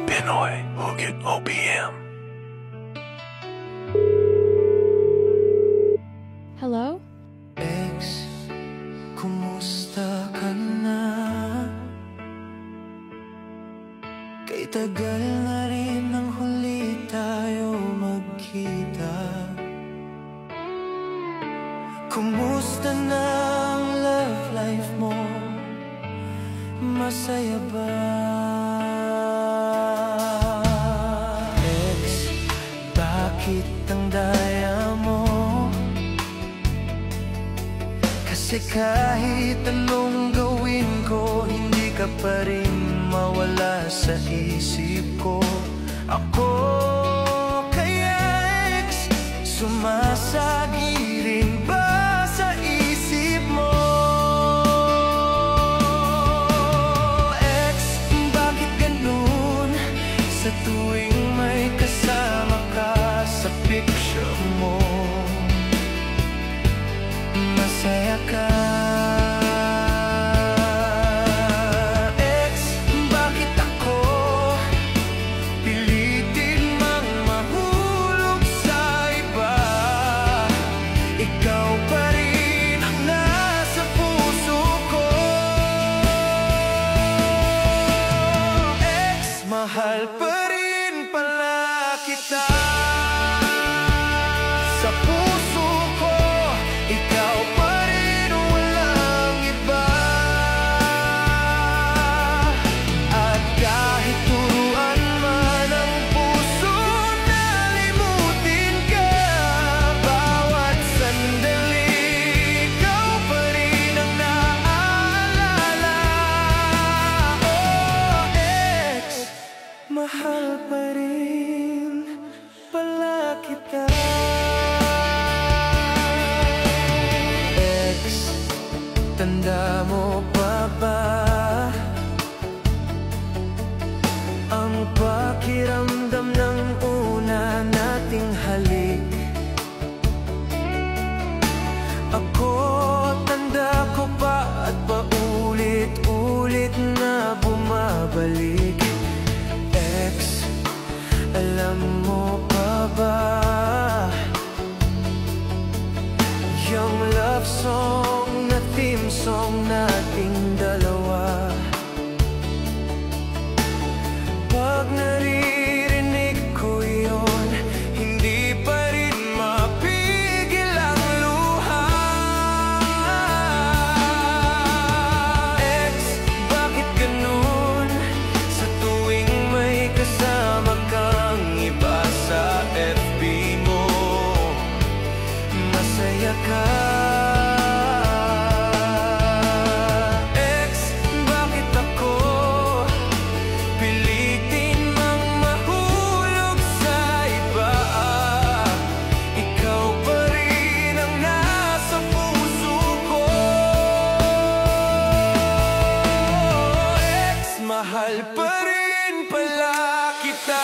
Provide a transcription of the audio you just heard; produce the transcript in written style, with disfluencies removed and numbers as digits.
Pinoy Hugot OPM. Hello? Ex, kumusta ka na? Kay tagal na rin nang huli tayo magkita. Kumusta na ang love life mo? Masaya ba? Ex, bakit ang daya mo? Kasi kahit anong gawin ko, hindi ka pa rin mawala sa isip ko. Ako kaya ex, sumasagi rin ba sa isip mo? Ex, bakit ganun? Sa tuwing may kasama ka sa picture mo, masaya ka. Ex, bakit ako pilitin mang mahulog sa iba? Ikaw pa rin ang nasa puso ko. Ex, mahal pa rin pala kita. Sa puso ko, ikaw pa rin, walang iba. At kahit turuan man ang puso na limutin ka, bawat sandali ikaw pa rin ang naaalala. Oh, ex, mahal pa rin pala kita. Ex, tanda mo pa ba ang pakiramdam ng una nating halik? Ako, tanda ko pa at paulit-ulit na bumabalik. Ex, alam mo pa ba yung love song na theme song nating dalawa? Pag naririnig ko yun, hindi pa rin mapigil ang luha. Ex, bakit ganun? Sa tuwing may kasama kang iba sa FB mo, masaya ka. Ex, bakit ako pilitin mang mahulog sa iba? Ikaw pa rin ang nasa puso ko. Ex, mahal pa rin pala kita.